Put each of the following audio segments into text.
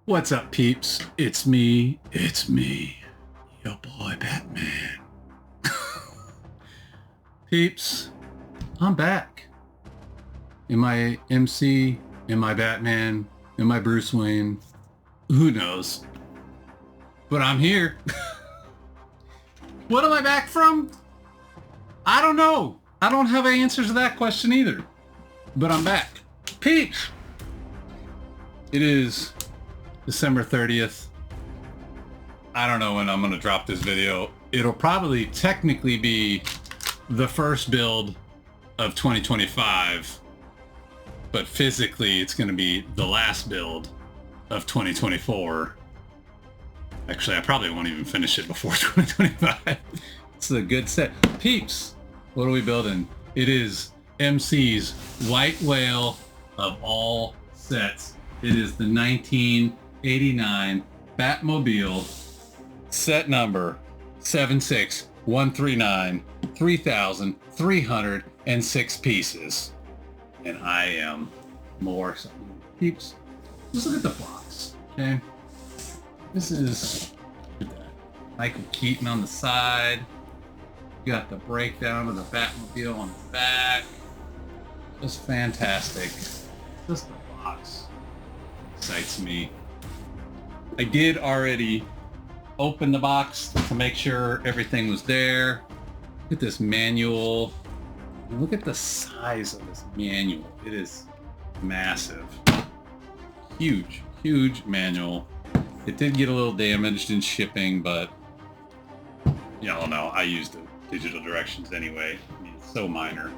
What's up, peeps? It's me, your boy Batman. Peeps, I'm back. Am I MC? Am I Batman? Am I Bruce Wayne? Who knows? But I'm here. What am I back from? I don't know. I don't have answers to that question either. But I'm back. Peeps! It is December 30th. I don't know when I'm going to drop this video. It'll probably technically be the first build of 2025. But physically, it's going to be the last build of 2024. Actually, I probably won't even finish it before 2025. It's a good set. Peeps, what are we building? It is MC's White Whale of all sets. It is the 1989 Batmobile, set number 76139, 3,306 pieces. And I am more excited. Peeps, just look at the box, okay? This is Michael Keaton on the side. You got the breakdown of the Batmobile on the back. Just fantastic. Just the box excites me. I did already open the box to make sure everything was there. Look at this manual. Look at the size of this manual. It is massive. Huge, huge manual. It did get a little damaged in shipping, but y'all know I use the digital directions anyway. I mean, it's so minor.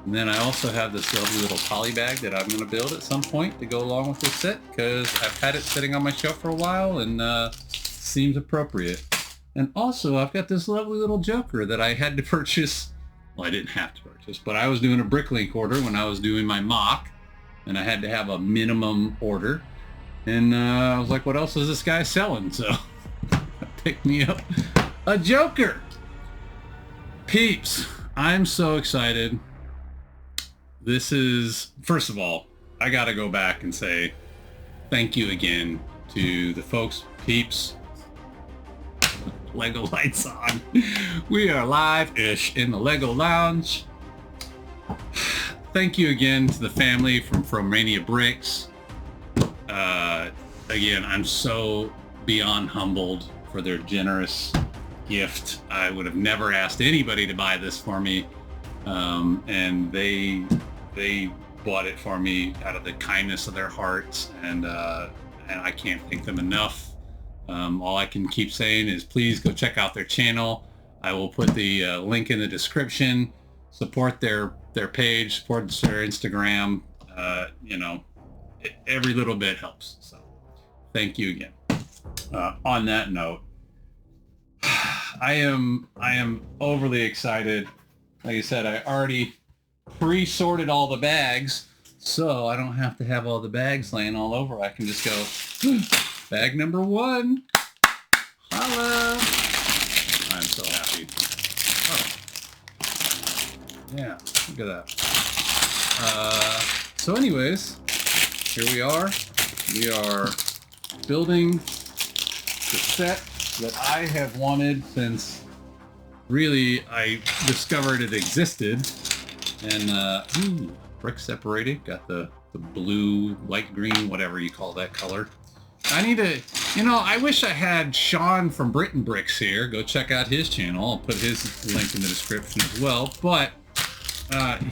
And then I also have this lovely little poly bag that I'm going to build at some point to go along with this set, because I've had it sitting on my shelf for a while and seems appropriate. And also I've got this lovely little Joker that I had to purchase. Well, I didn't have to purchase, but I was doing a Bricklink order when I was doing my mock, and I had to have a minimum order. And I was like, what else is this guy selling? So I picked me up a Joker. Peeps, I'm so excited. This is, first of all, I gotta go back and say thank you again to the folks, Peeps. Lego lights on. We are live-ish in the Lego Lounge. Thank you again to the family from Romania Bricks. Again, I'm so beyond humbled for their generous gift. I would have never asked anybody to buy this for me, and they bought it for me out of the kindness of their hearts, and I can't thank them enough. All I can keep saying is please go check out their channel. I will put the link in the description. Support their page, support their Instagram. You know, every little bit helps. So thank you again. On that note, I am overly excited. Like I said, I already pre-sorted all the bags, so I don't have to have all the bags laying all over. I can just go, bag number one. Holla! I'm so happy. Oh. Yeah, look at that. So anyways, here we are. We are building the set that I have wanted since really I discovered it existed. And brick separated, got the blue, light green, whatever you call that color. I need to, I wish I had Sean from Britain Bricks here. Go check out his channel. I'll put his link in the description as well. But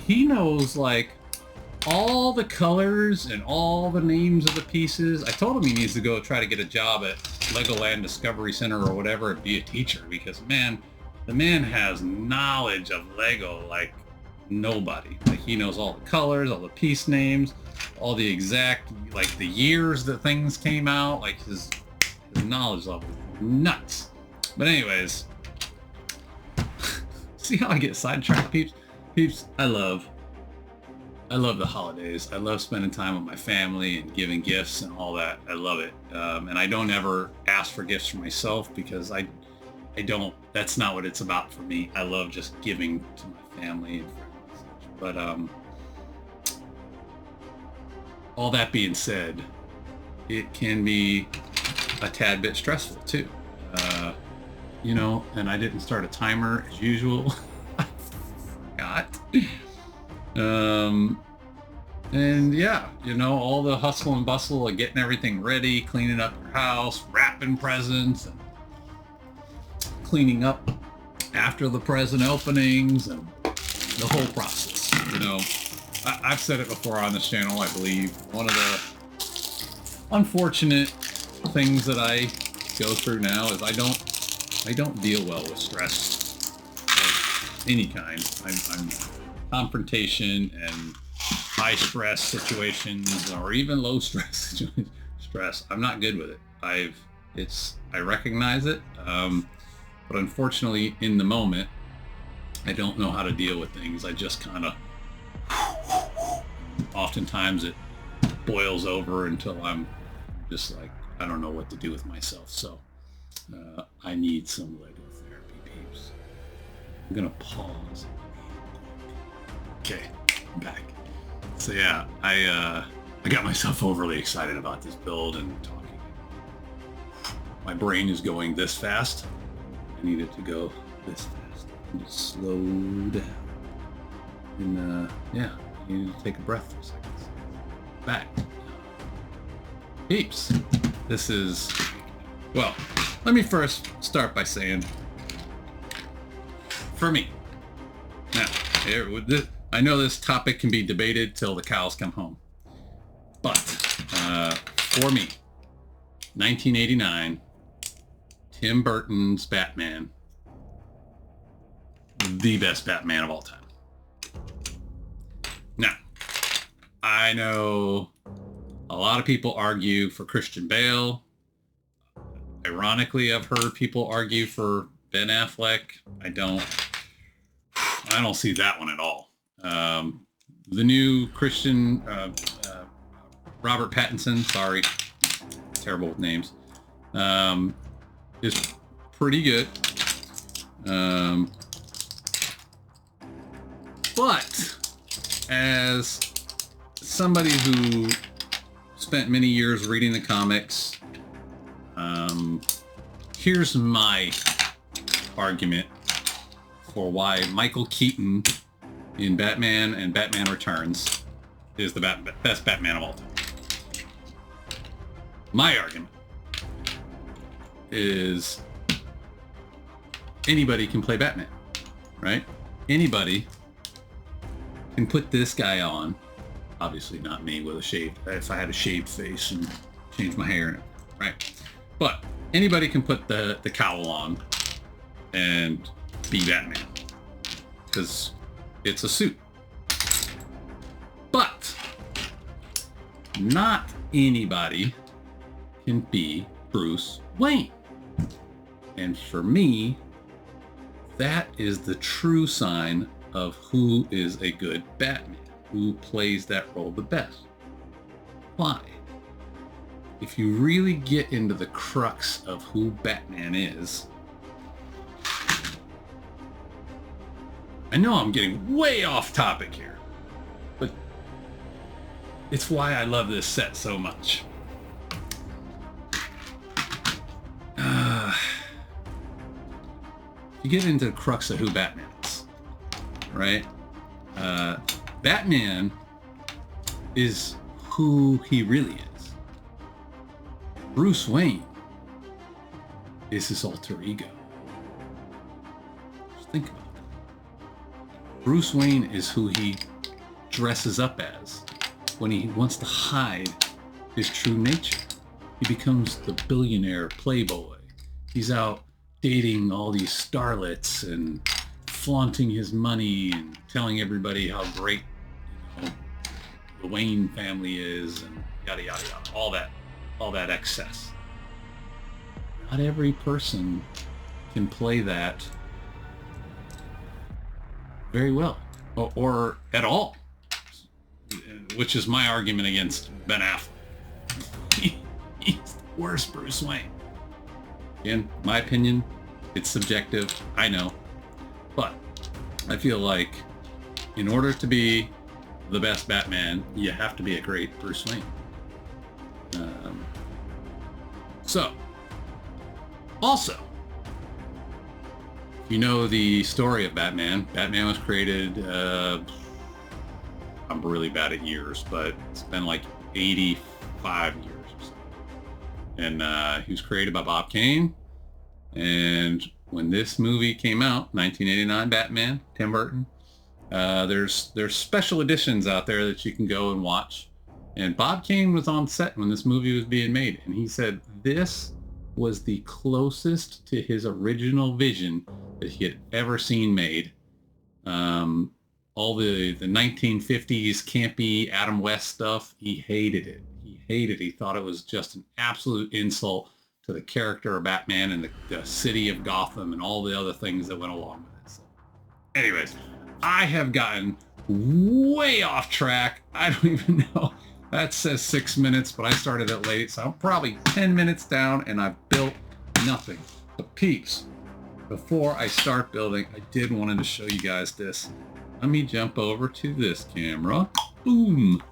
he knows like all the colors and all the names of the pieces. I told him he needs to go try to get a job at Legoland Discovery Center or whatever and be a teacher, because man, the man has knowledge of Lego like nobody. Like he knows all the colors, all the piece names, all the exact, like the years that things came out. Like his knowledge level is nuts. But anyways, see how I get sidetracked, peeps? Peeps, I love the holidays. I love spending time with my family and giving gifts and all that. I love it. And I don't ever ask for gifts for myself, because I don't, that's not what it's about for me. I love just giving to my family and friends and such. But all that being said, it can be a tad bit stressful too. You know, and I didn't start a timer as usual. I forgot. And yeah, you know, all the hustle and bustle of getting everything ready, cleaning up your house, wrapping presents, and cleaning up after the present openings, and the whole process. You know, I've said it before on this channel, I believe. One of the unfortunate things that I go through now is I don't deal well with stress of any kind. I'm confrontation and high stress situations, or even low stress stress. I'm not good with it. I recognize it, but unfortunately, in the moment, I don't know how to deal with things. I just kind of. Oftentimes, it boils over until I'm just like, I don't know what to do with myself. So I need some Lego therapy, peeps. I'm gonna pause. Okay, I'm back. So yeah, I got myself overly excited about this build and talking. My brain is going this fast. I need it to go this fast. And just slow down. And yeah, you need to take a breath for a second. Back. Peeps, this is, well, let me first start by saying, for me, now, I know this topic can be debated till the cows come home, but for me, 1989, Tim Burton's Batman, the best Batman of all time. Now, I know a lot of people argue for Christian Bale. Ironically, I've heard people argue for Ben Affleck. I don't see that one at all. The new Christian, Robert Pattinson, sorry, terrible with names, is pretty good. But as somebody who spent many years reading the comics, here's my argument for why Michael Keaton in Batman and Batman Returns is the best Batman of all time. My argument is anybody can play Batman, right? Anybody can put this guy on. Obviously not me with a shaved, if I had a shaved face and changed my hair, right? But anybody can put the cowl on and be Batman, because it's a suit. But not anybody can be Bruce Wayne. And for me, that is the true sign of who is a good Batman, who plays that role the best. Why? If you really get into the crux of who Batman is, I know I'm getting way off topic here, but it's why I love this set so much. You get into the crux of who Batman is, right? Batman is who he really is. Bruce Wayne is his alter ego. Just think about it. Bruce Wayne is who he dresses up as when he wants to hide his true nature. He becomes the billionaire playboy. He's out dating all these starlets and flaunting his money and telling everybody how great, you know, the Wayne family is, and yada yada yada, all that excess. Not every person can play that very well, or at all, which is my argument against Ben Affleck. He's the worst Bruce Wayne. Again, my opinion, it's subjective, I know, but I feel like in order to be the best Batman, you have to be a great Bruce Wayne. So, also, you know the story of Batman. Batman was created, I'm really bad at years, but it's been like 85 years or so. And he was created by Bob Kane. And when this movie came out, 1989 Batman, Tim Burton, there's special editions out there that you can go and watch. And Bob Kane was on set when this movie was being made, and he said this was the closest to his original vision that he had ever seen made. All the 1950s campy Adam West stuff, he hated it. He thought it was just an absolute insult to the character of Batman and the city of Gotham and all the other things that went along with it. So, anyways, I have gotten way off track. I don't even know. That says 6 minutes, but I started it late, so I'm probably 10 minutes down and I've built nothing. But peeps, before I start building, I did wanted to show you guys this. Let me jump over to this camera. Boom.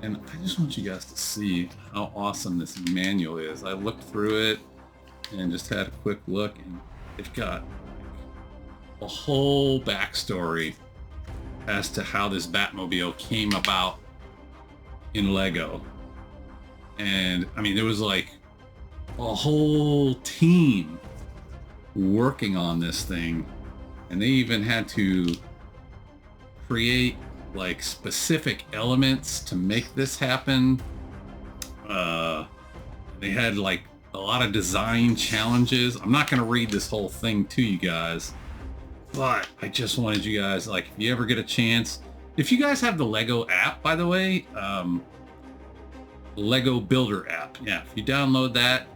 And I just want you guys to see how awesome this manual is. I looked through it and just had a quick look, and it's got a whole backstory as to how this Batmobile came about in Lego. And I mean, there was like a whole team working on this thing, and they even had to create like specific elements to make this happen. They had like a lot of design challenges. I'm not going to read this whole thing to you guys, but I just wanted you guys, like, if you ever get a chance, if you guys have the Lego app, by the way, Lego Builder app. Yeah, if you download that,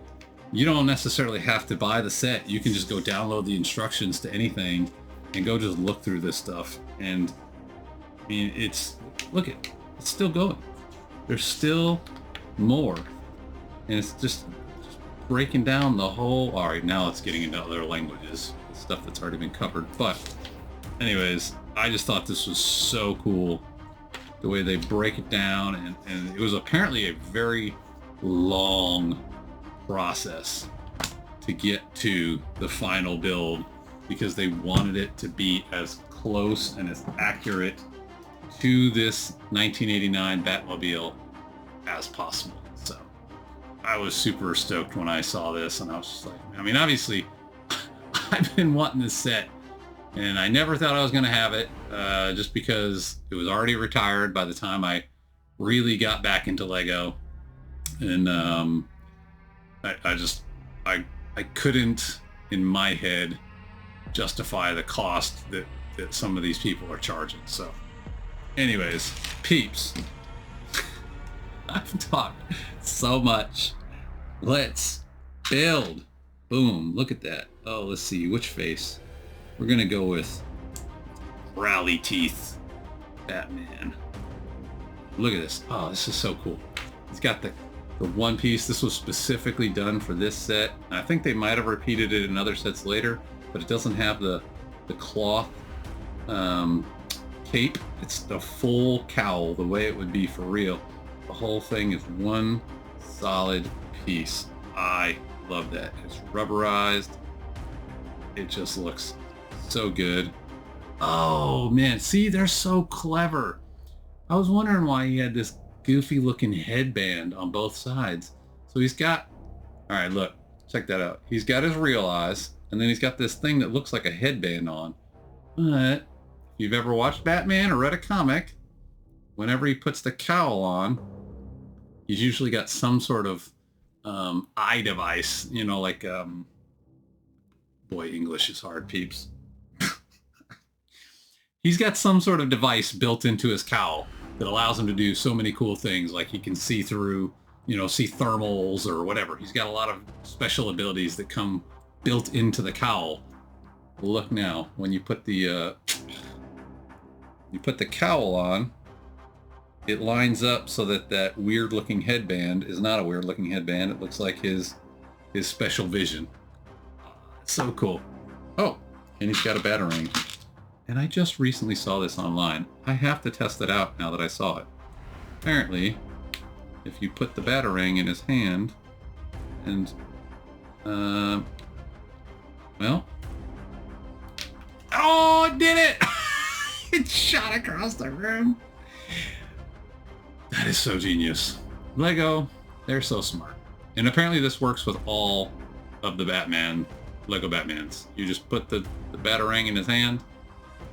you don't necessarily have to buy the set. You can just go download the instructions to anything and go just look through this stuff. And I mean, it's still going. There's still more. And it's just breaking down the whole, all right, now it's getting into other languages, stuff that's already been covered. But anyways, I just thought this was so cool, the way they break it down. And it was apparently a very long process to get to the final build, because they wanted it to be as close and as accurate to this 1989 Batmobile as possible. So I was super stoked when I saw this, and I was just like, I mean, obviously I've been wanting this set, and I never thought I was going to have it, just because it was already retired by the time I really got back into Lego. And I couldn't in my head justify the cost that some of these people are charging. So anyways, peeps, I've talked so much. Let's build. Boom, look at that. Oh, let's see, which face? We're gonna go with Rally Teeth Batman. Look at this. Oh, this is so cool. He's got the one piece. This was specifically done for this set. I think they might have repeated it in other sets later, but it doesn't have the cloth cape. It's the full cowl, the way it would be for real. The whole thing is one solid piece. I love that. It's rubberized. It just looks so good. Oh man, see, they're so clever. I was wondering why he had this goofy looking headband on both sides. So he's got, all right, look, check that out. He's got his real eyes, and then he's got this thing that looks like a headband on. But if you've ever watched Batman or read a comic, whenever he puts the cowl on, he's usually got some sort of eye device, you know, like, boy, English is hard, peeps. He's got some sort of device built into his cowl that allows him to do so many cool things, like he can see through, you know, see thermals or whatever. He's got a lot of special abilities that come built into the cowl. Look now, when you put the cowl on, it lines up so that that weird looking headband is not a weird looking headband. It looks like his special vision. It's so cool. Oh, and he's got a batarang. and I just recently saw this online. I have to test it out now that I saw it. Apparently, if you put the Batarang in his hand, and, well... Oh, it did it! It shot across the room. That is so genius. Lego, they're so smart. And apparently this works with all of the Lego Batmans. You just put the Batarang in his hand,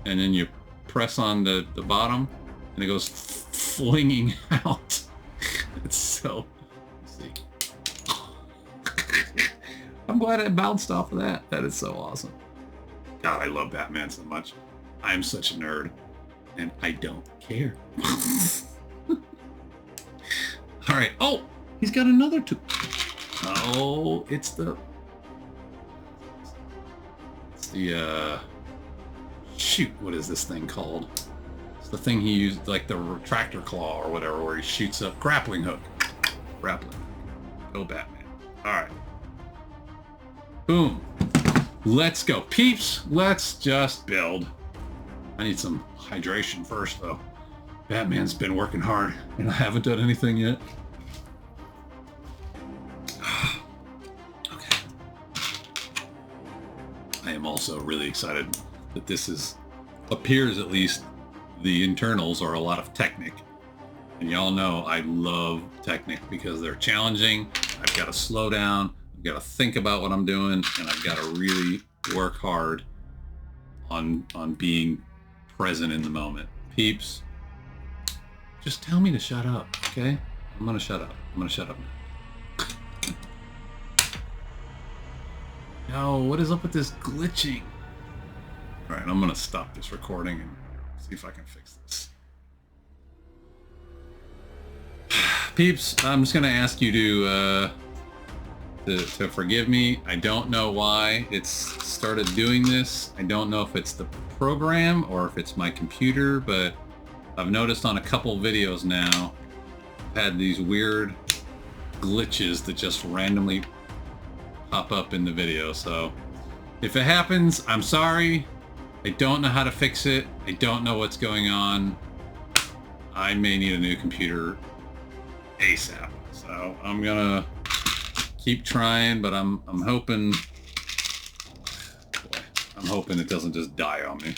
and then you press on the bottom, and it goes flinging out. It's so... Let's see. I'm glad it bounced off of that. That is so awesome. God, I love Batman so much. I am such a nerd, and I don't care. All right. Oh, he's got another two. Oh, it's the shoot. What is this thing called? It's the thing he used, like the retractor claw or whatever, where he shoots up grappling hook. Grappling hook. Go Batman. All right. Boom. Let's go, peeps. Let's just build. I need some hydration first, though. Batman's been working hard, and I haven't done anything yet. Okay. I am also really excited that this appears at least, the internals are a lot of Technic. And y'all know I love Technic because they're challenging. I've got to slow down. I've got to think about what I'm doing, and I've got to really work hard on being present in the moment. Peeps, just tell me to shut up, okay? I'm gonna shut up. I'm gonna shut up now. Yo, what is up with this glitching? All right, I'm gonna stop this recording and see if I can fix this. Peeps, I'm just gonna ask you to forgive me. I don't know why it's started doing this. I don't know if it's the program or if it's my computer, but I've noticed on a couple videos now, I've had these weird glitches that just randomly pop up in the video. So if it happens, I'm sorry. I don't know how to fix it. I don't know what's going on. I may need a new computer ASAP. So I'm gonna keep trying, but I'm hoping, boy, I'm hoping it doesn't just die on me.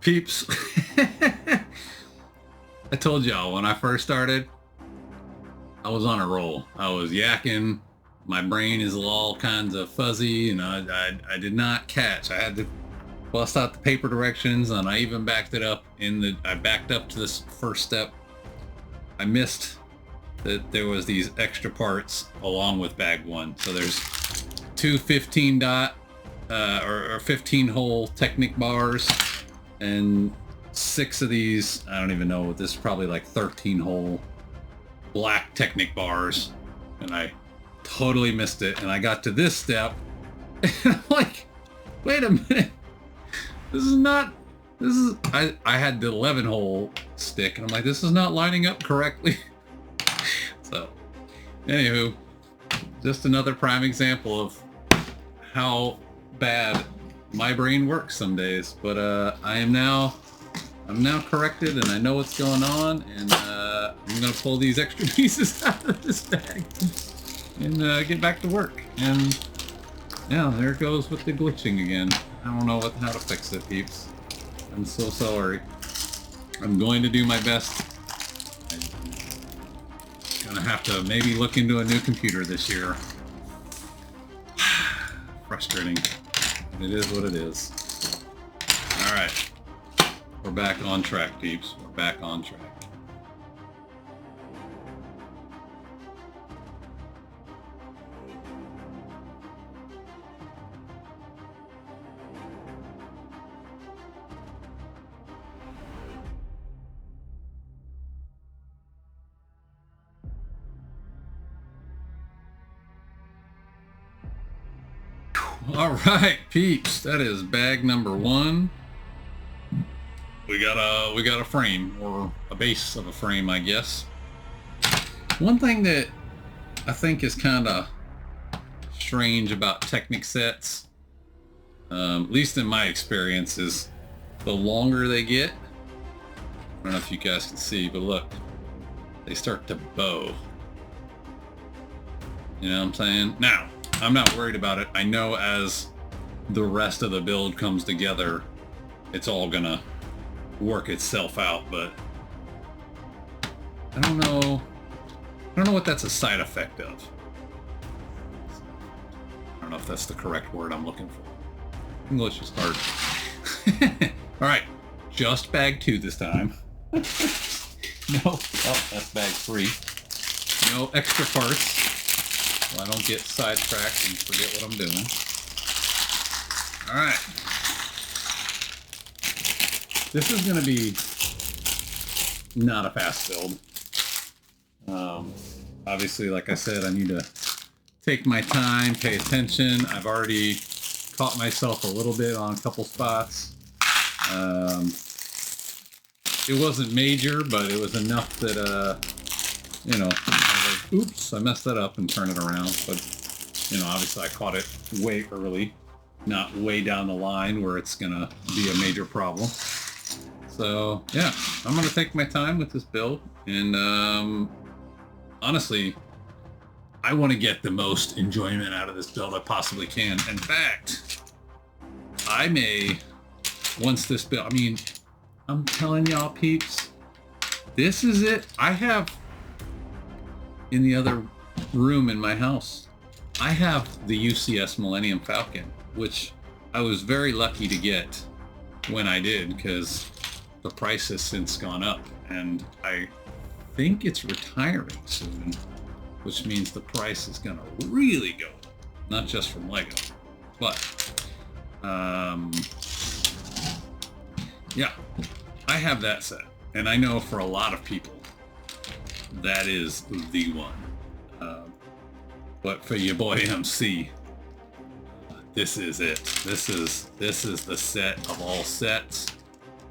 Peeps, I told y'all when I first started, I was on a roll. I was yakking. My brain is all kinds of fuzzy, and I did not catch. I had to bust out the paper directions, and I even backed it up I backed up to this first step. I missed that there was these extra parts along with bag one. So there's two 15 dot or 15 hole Technic bars, and 6 of these, I don't even know what this is, probably like 13 hole black Technic bars, and I totally missed it. And I got to this step and I'm like, wait a minute, I had the 11 hole stick, and I'm like, this is not lining up correctly. So anywho, just another prime example of how bad my brain works some days. But I'm now corrected, and I know what's going on, and I'm gonna pull these extra pieces out of this bag and get back to work. And yeah, there it goes with the glitching again. I don't know how to fix it, peeps. I'm so sorry. I'm going to do my best. I'm gonna have to maybe look into a new computer this year. Frustrating. It is what it is. All right, we're back on track, peeps. We're back on track. All right, peeps. That is bag number 1. We got a frame, or a base of a frame, I guess. One thing that I think is kind of strange about Technic sets, at least in my experience, is the longer they get. I don't know if you guys can see, but look, they start to bow. You know what I'm saying? Now, I'm not worried about it. I know as the rest of the build comes together, it's all gonna work itself out, but I don't know what that's a side effect of. I don't know if that's the correct word I'm looking for. English is hard. All right, just bag 2 this time. No, oh, that's bag 3. No extra parts, so I don't get sidetracked and forget what I'm doing. All right. This is going to be not a fast build. Obviously, like I said, I need to take my time, pay attention. I've already caught myself a little bit on a couple spots. It wasn't major, but it was enough that, you know, I was like, oops, I messed that up and turn it around. But, you know, obviously I caught it way early, not way down the line where it's going to be a major problem. So, yeah, I'm going to take my time with this build, and honestly, I want to get the most enjoyment out of this build I possibly can. In fact, I may, once this build, I mean, I'm telling y'all, peeps, this is it. I have, in the other room in my house, I have the UCS Millennium Falcon, which I was very lucky to get when I did, because the price has since gone up, and I think it's retiring soon, which means the price is gonna really go up, not just from Lego, but yeah, I have that set, and I know for a lot of people that is the one. But for your boy MC, this is it. This is the set of all sets.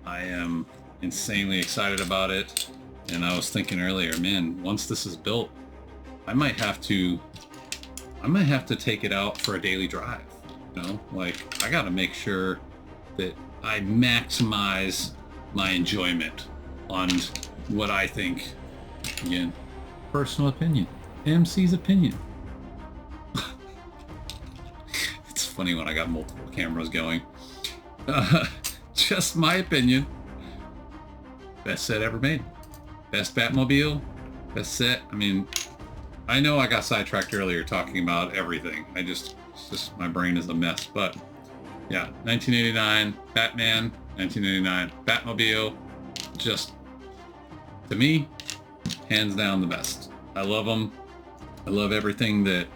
I am insanely excited about it, and I was thinking earlier, man, once this is built, I might have to take it out for a daily drive. You know, like, I got to make sure that I maximize my enjoyment on what I think, again, personal opinion, MC's opinion. It's funny when I got multiple cameras going. Just my opinion. Best set ever made. Best Batmobile. Best set. I mean, I know I got sidetracked earlier talking about everything. It's just my brain is a mess. But yeah, 1989 Batman, 1989 Batmobile. Just, to me, hands down the best. I love them. I love everything that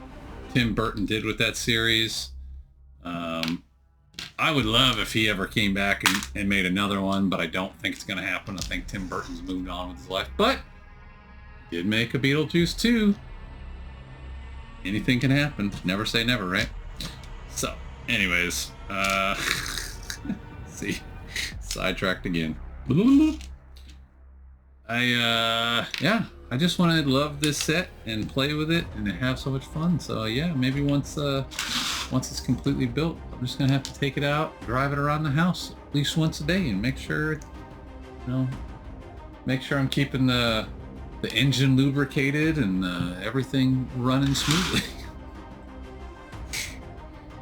Tim Burton did with that series. I would love if he ever came back and made another one, but I don't think it's going to happen. I think Tim Burton's moved on with his life. But he did make a Beetlejuice 2. Anything can happen. Never say never, right? So, anyways, see, sidetracked again. Yeah, I just want to love this set and play with it and have so much fun. So yeah, maybe once it's completely built, I'm just gonna have to take it out, drive it around the house at least once a day, and make sure I'm keeping the engine lubricated and everything running smoothly.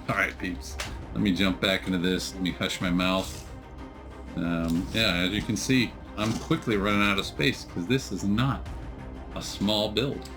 All right, peeps, let me jump back into this. Let me hush my mouth. Yeah, as you can see, I'm quickly running out of space because this is not a small build.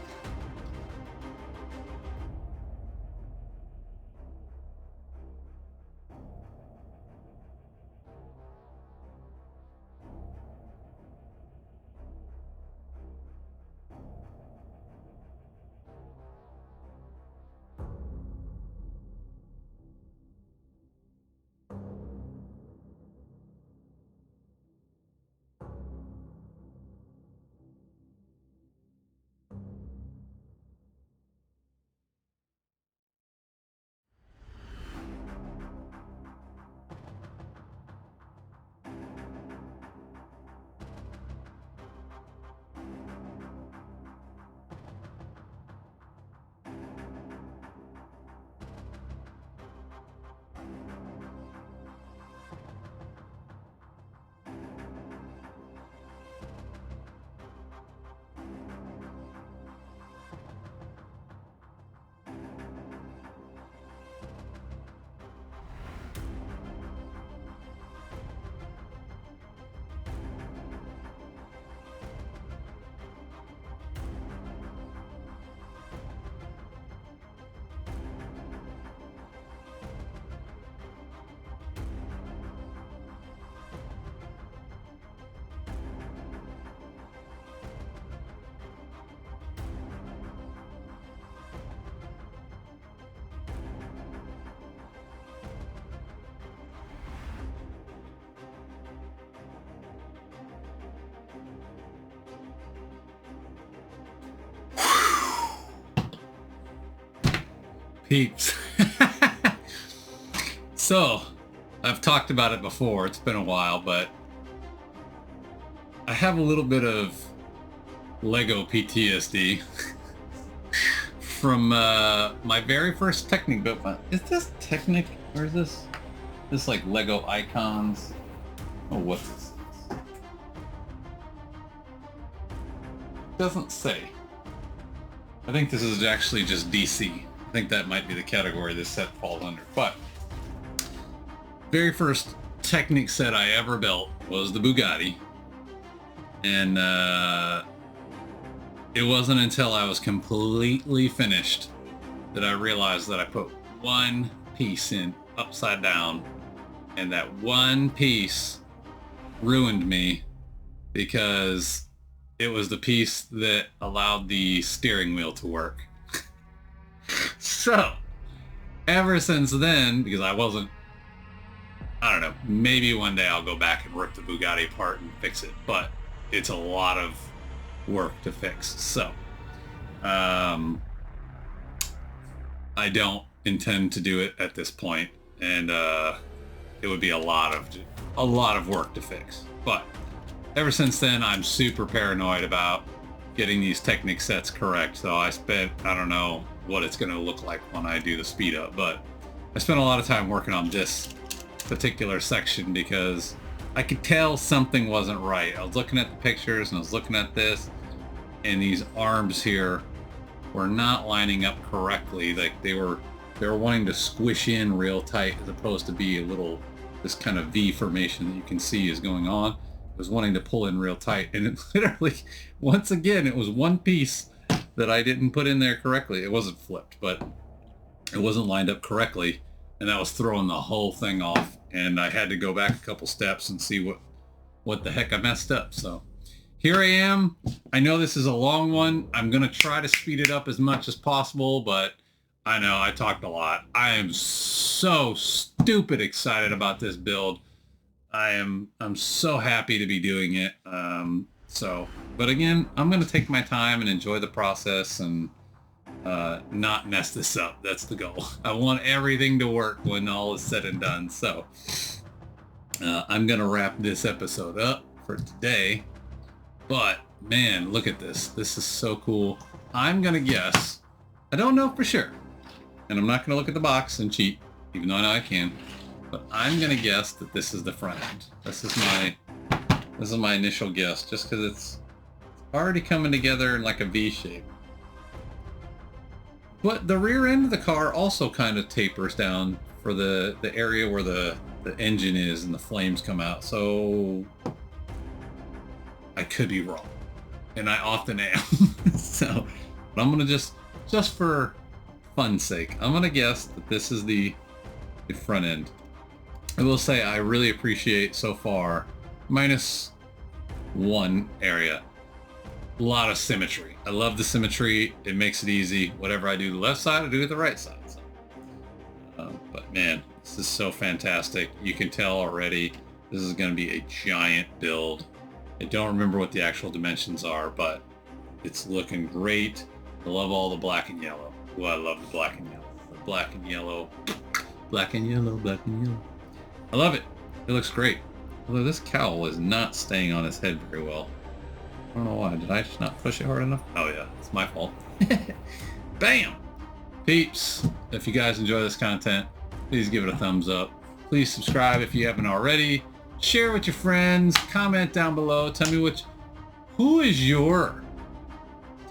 Peeps. So, I've talked about it before. It's been a while, but I have a little bit of Lego PTSD from my very first Technic build. Is this Technic? Or is this like Lego icons? Oh, what's this? Doesn't say. I think this is actually just DC. I think that might be the category this set falls under. But very first Technic set I ever built was the Bugatti. And it wasn't until I was completely finished that I realized that I put one piece in upside down, and that one piece ruined me because it was the piece that allowed the steering wheel to work. So, ever since then, because I don't know, maybe one day I'll go back and rip the Bugatti apart and fix it, but it's a lot of work to fix. So, I don't intend to do it at this point, and it would be a lot of work to fix. But ever since then, I'm super paranoid about getting these Technic sets correct. So I don't know what it's going to look like when I do the speed up, but I spent a lot of time working on this particular section because I could tell something wasn't right. I was looking at the pictures and I was looking at this, and these arms here were not lining up correctly. Like they were wanting to squish in real tight as opposed to be this kind of V formation that you can see is going on. It was wanting to pull in real tight, and it literally, once again, it was one piece that I didn't put in there correctly. It wasn't flipped, but it wasn't lined up correctly, and that was throwing the whole thing off. And I had to go back a couple steps and see what the heck I messed up. So here I am. I know this is a long one. I'm going to try to speed it up as much as possible, but I know I talked a lot. I am so stupid excited about this build. I'm so happy to be doing it. But again, I'm going to take my time and enjoy the process and not mess this up. That's the goal. I want everything to work when all is said and done. So I'm going to wrap this episode up for today. But man, look at this. This is so cool. I'm going to guess. I don't know for sure. And I'm not going to look at the box and cheat, even though I know I can. But I'm going to guess that this is the front end. This is my initial guess, just because it's already coming together in like a V shape. But the rear end of the car also kind of tapers down for the area where the engine is and the flames come out. So I could be wrong, and I often am. So, but I'm gonna just for fun's sake, I'm gonna guess that this is the front end. I will say I really appreciate so far, minus one area, a lot of symmetry. I love the symmetry. It makes it easy. Whatever I do the left side, I do the right side. So, but man, this is so fantastic. You can tell already this is going to be a giant build. I don't remember what the actual dimensions are, but it's looking great. I love all the black and yellow. Well, I love the black and yellow. The black and yellow. Black and yellow, black and yellow. I love it. It looks great. Although this cowl is not staying on his head very well. I don't know why. Did I just not push it hard enough? Oh yeah, it's my fault. Bam! Peeps, if you guys enjoy this content, please give it a thumbs up. Please subscribe if you haven't already. Share with your friends. Comment down below. Tell me who is your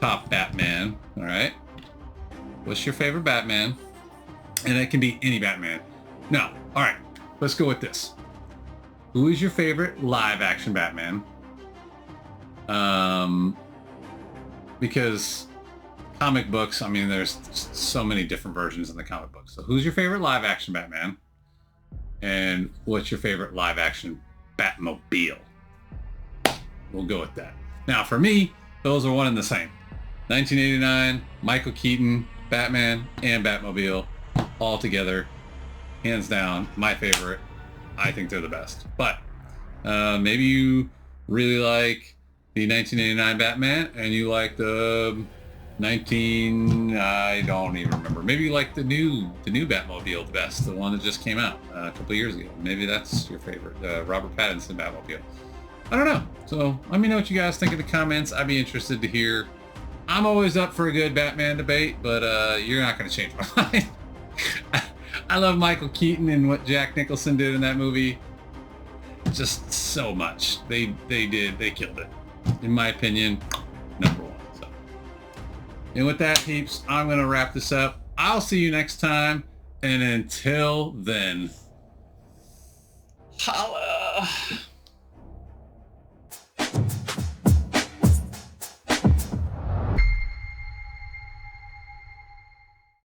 top Batman? All right. What's your favorite Batman? And it can be any Batman. No. All right. Let's go with this. Who is your favorite live action Batman? Because comic books, I mean, there's so many different versions in the comic books. So who's your favorite live action Batman? And what's your favorite live action Batmobile? We'll go with that. Now for me, those are one and the same. 1989, Michael Keaton, Batman and Batmobile all together. Hands down, my favorite. I think they're the best. But maybe you really like the 1989 Batman and you like the I don't even remember. Maybe you like the new Batmobile the best, the one that just came out a couple years ago. Maybe that's your favorite, Robert Pattinson Batmobile. I don't know. So let me know what you guys think in the comments. I'd be interested to hear. I'm always up for a good Batman debate, but you're not going to change my mind. I love Michael Keaton and what Jack Nicholson did in that movie. Just so much. They killed it. In my opinion, number one. So. And with that, peeps, I'm going to wrap this up. I'll see you next time. And until then, holla.